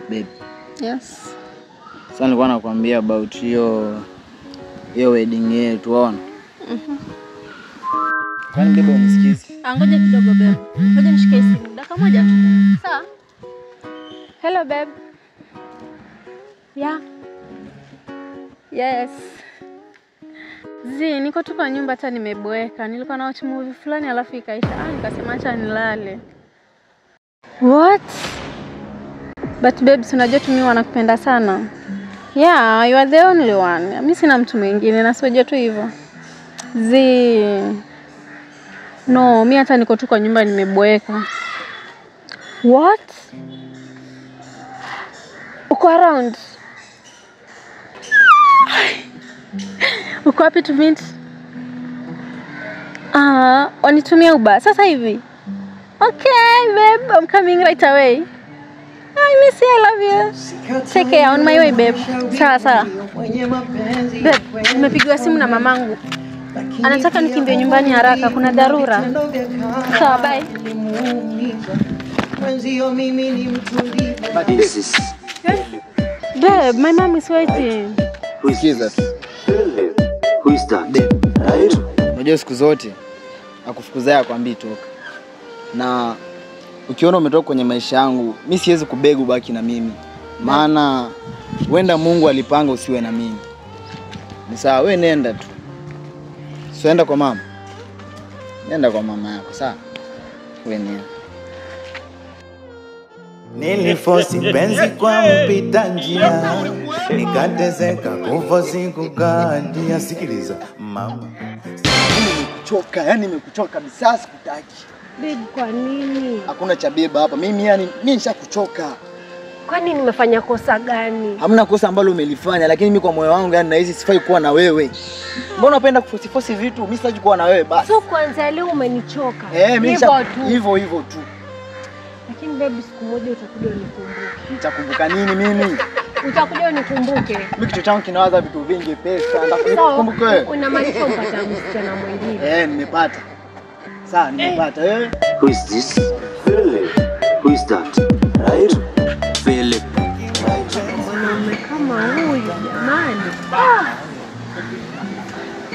Babe. Yes. Sasa nilikuwa nakwambia about hiyo wedding yetu, unaona? Kwani babe unisikize? Ngoja kidogo babe. Ngoja nishike simu. Dakika moja tu. Sawa? Hello babe. Yeah. Yes. Niko tu kwa nyumba hata nimeboeka. Nilikuwa na watch movie fulani alafu ikaisha. Nikasema acha nilale. What? But babes, unajua tu mimi wanakupenda sana. Yeah, you are the only one. Mimi sina mtu mwingine na sijua tu hivyo. No, mimi hata niko tu kwa nyumba nimeboeka. What? Uko around? Uko wapi to meet? Wanitumia Uber sasa hivi. Okay, babe, I'm coming right away. I miss you, I love you. Take care, on my way, babe. Sawa. Babe, nimepigiwa simu na mamangu. Anataka nikimbie nyumbani haraka, kuna dharura. Sawa, bye. Babe, my mom is waiting. Who is that? Who is that? Unajua siku zote akufukuzea akwambii toka. Na ukiona umetoka kwenye maisha yangu, mimi siwezi kubegu baki na mimi. Maana wenda Mungu alipanga usiwe na mimi. Ni sawa, wewe nenda tu. Usienda kwa mama. Nenda kwa mama yako, sawa? Wewe nenda. Nilifosi penzi kwa mpita njia, nikateseka kufosi kukadia. Sikiliza mama, nimekuchoka kabisa, sikutaki. Babe, kwa nini? Hakuna cha beba hapa. Mimi nishakuchoka. Kwani nimefanya kosa gani? Hamna kosa ambalo umelifanya, lakini mimi kwa moyo wangu nahisi sifai kuwa na wewe. Mbona unapenda kufosi vitu? Mimi sitaki kuwa na wewe basi. So kwanza leo umenichoka. Mimi hivyo tu. Lakini baby, siku moja utakuja unikumbuke. Nitakumbuka nini mimi? Utakuja unikumbuke. Mimi kichwa changu kinawaza vitu vingi, pesa, ndakukumbuka wewe. Unamaanisha upata msichana mwingine? Nimepata. Sawa, nimepata. Who is this? Philip. Who is that? Right? Philip. Mwanaume kama huyu jamani.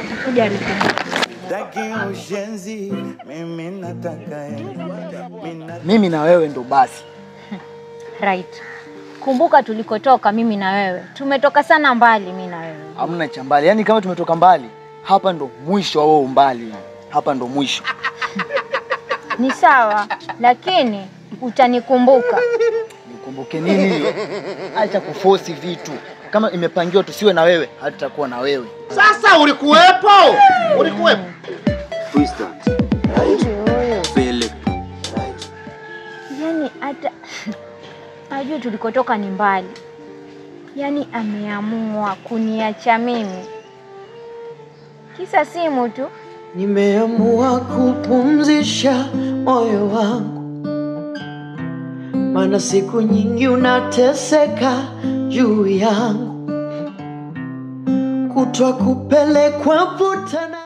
Utakuja unikumbuke. taki ushenzi, mimi nataka mimi na wewe ndo basi. Right. Kumbuka tulikotoka mimi na wewe. Tumetoka sana mbali mimi na wewe. Hamna cha mbali. Yaani kama tumetoka mbali, hapa ndo mwisho wa huo mbali. Hapa ndo mwisho. Ni sawa, lakini utanikumbuka. Nikumbuke nini? Acha kuforce vitu. Kama imepangiwa tusiwe na wewe, hatutakuwa na wewe. Sasa ulikuwepo? Ulikuwepo? Who is that? Philip. Yaani hata ajua tulikotoka ni mbali. Yaani ameamua kuniacha mimi. Kisa simu tu. Nimeamua kupumzisha moyo wangu, maana siku nyingi unateseka juu yangu, kutwa kupelekwa vutana.